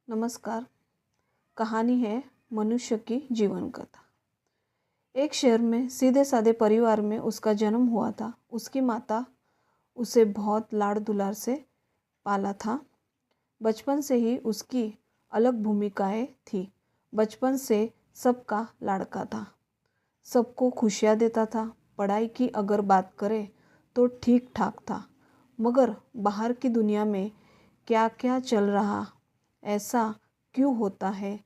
नमस्कार। कहानी है मनुष्य की जीवन कथा। एक शहर में सीधे साधे परिवार में उसका जन्म हुआ था। उसकी माता उसे बहुत लाड़ दुलार से पाला था। बचपन से ही उसकी अलग भूमिकाएं थी। बचपन से सबका लाड़का था, सबको खुशियाँ देता था। पढ़ाई की अगर बात करें तो ठीक ठाक था, मगर बाहर की दुनिया में क्या क्या चल रहा, ऐसा क्यों होता है,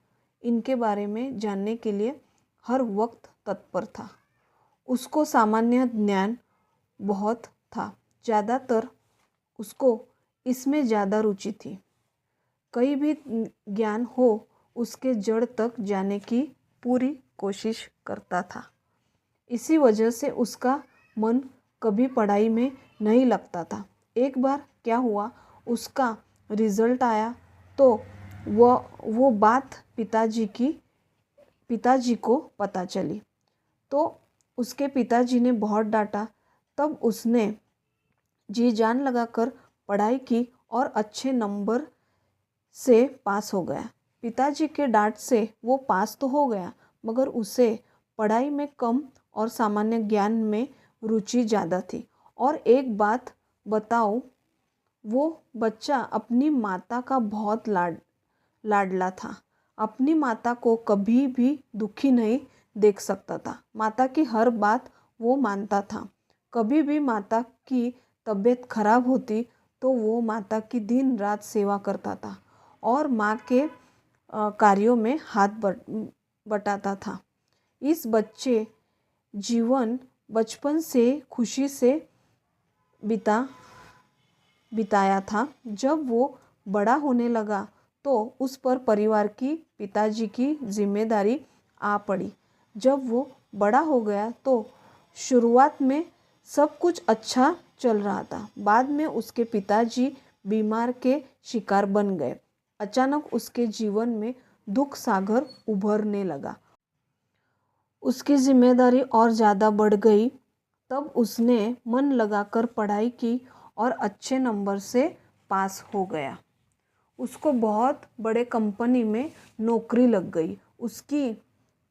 इनके बारे में जानने के लिए हर वक्त तत्पर था। उसको सामान्य ज्ञान बहुत था, ज़्यादातर उसको इसमें ज़्यादा रुचि थी। कहीं भी ज्ञान हो उसके जड़ तक जाने की पूरी कोशिश करता था। इसी वजह से उसका मन कभी पढ़ाई में नहीं लगता था। एक बार क्या हुआ, उसका रिजल्ट आया तो वो बात पिताजी को पता चली तो उसके पिताजी ने बहुत डांटा। तब उसने जी जान लगाकर पढ़ाई की और अच्छे नंबर से पास हो गया। पिताजी के डांट से वो पास तो हो गया, मगर उसे पढ़ाई में कम और सामान्य ज्ञान में रुचि ज़्यादा थी। और एक बात बताओ, वो बच्चा अपनी माता का बहुत लाडला था। अपनी माता को कभी भी दुखी नहीं देख सकता था। माता की हर बात वो मानता था। कभी भी माता की तबीयत खराब होती तो वो माता की दिन रात सेवा करता था और माँ के कार्यों में हाथ बटाता था। इस बच्चे जीवन बचपन से खुशी से बिताया था। जब वो बड़ा होने लगा तो उस पर परिवार की पिताजी की जिम्मेदारी आ पड़ी। जब वो बड़ा हो गया तो शुरुआत में सब कुछ अच्छा चल रहा था। बाद में उसके पिताजी बीमार के शिकार बन गए। अचानक उसके जीवन में दुख सागर उभरने लगा। उसकी जिम्मेदारी और ज़्यादा बढ़ गई। तब उसने मन लगाकर पढ़ाई की और अच्छे नंबर से पास हो गया। उसको बहुत बड़े कंपनी में नौकरी लग गई। उसकी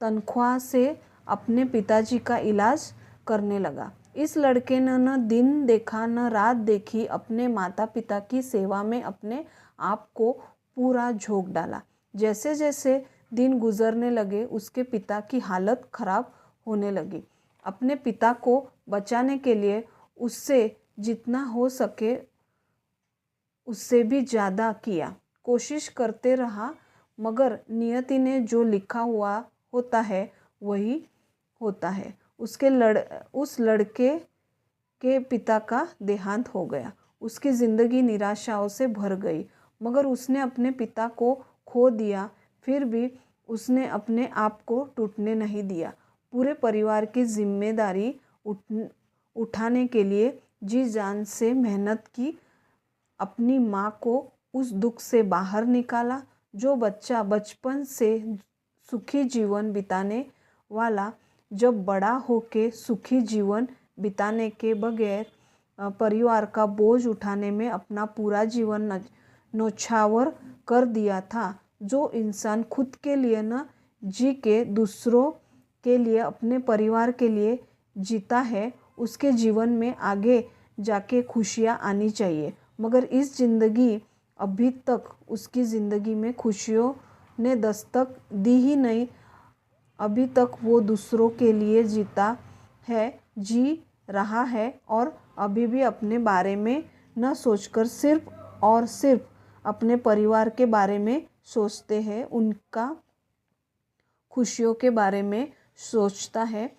तनख्वाह से अपने पिताजी का इलाज करने लगा। इस लड़के ने न दिन देखा न रात देखी, अपने माता पिता की सेवा में अपने आप को पूरा झोंक डाला। जैसे जैसे दिन गुजरने लगे उसके पिता की हालत खराब होने लगी। अपने पिता को बचाने के लिए उससे जितना हो सके उससे भी ज़्यादा किया, कोशिश करते रहा, मगर नियति ने जो लिखा हुआ होता है वही होता है। उस लड़के के पिता का देहांत हो गया। उसकी ज़िंदगी निराशाओं से भर गई, मगर उसने अपने पिता को खो दिया, फिर भी उसने अपने आप को टूटने नहीं दिया। पूरे परिवार की जिम्मेदारी उठाने के लिए जी जान से मेहनत की। अपनी माँ को उस दुख से बाहर निकाला। जो बच्चा बचपन से सुखी जीवन बिताने वाला जब बड़ा होके सुखी जीवन बिताने के बगैर परिवार का बोझ उठाने में अपना पूरा जीवन न्योछावर कर दिया था। जो इंसान खुद के लिए न जी के दूसरों के लिए, अपने परिवार के लिए जीता है, उसके जीवन में आगे जाके खुशियाँ आनी चाहिए। मगर इस ज़िंदगी अभी तक उसकी ज़िंदगी में खुशियों ने दस्तक दी ही नहीं। अभी तक वो दूसरों के लिए जीता है, जी रहा है और अभी भी अपने बारे में न सोचकर सिर्फ और सिर्फ अपने परिवार के बारे में सोचते हैं, उनका खुशियों के बारे में सोचता है।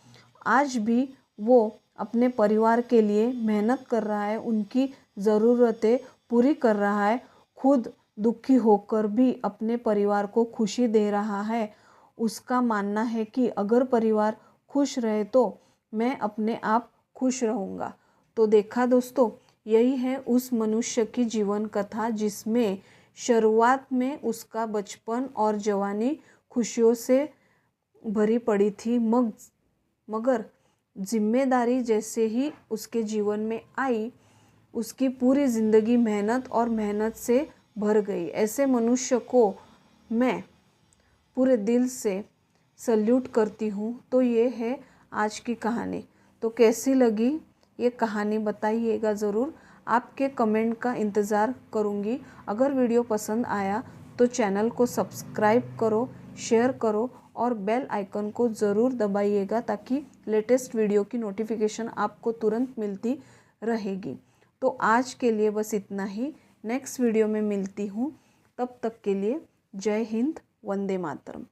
आज भी वो अपने परिवार के लिए मेहनत कर रहा है, उनकी ज़रूरतें पूरी कर रहा है, खुद दुखी होकर भी अपने परिवार को खुशी दे रहा है। उसका मानना है कि अगर परिवार खुश रहे तो मैं अपने आप खुश रहूँगा। तो देखा दोस्तों, यही है उस मनुष्य की जीवन कथा जिसमें शुरुआत में उसका बचपन और जवानी खुशियों से भरी पड़ी थी, मगर जिम्मेदारी जैसे ही उसके जीवन में आई, उसकी पूरी ज़िंदगी मेहनत और मेहनत से भर गई। ऐसे मनुष्य को मैं पूरे दिल से सल्यूट करती हूँ। तो ये है आज की कहानी। तो कैसी लगी ये कहानी बताइएगा ज़रूर। आपके कमेंट का इंतज़ार करूँगी। अगर वीडियो पसंद आया तो चैनल को सब्सक्राइब करो, शेयर करो और बेल आइकन को ज़रूर दबाइएगा ताकि लेटेस्ट वीडियो की नोटिफिकेशन आपको तुरंत मिलती रहेगी। तो आज के लिए बस इतना ही। नेक्स्ट वीडियो में मिलती हूँ। तब तक के लिए जय हिंद, वंदे मातरम।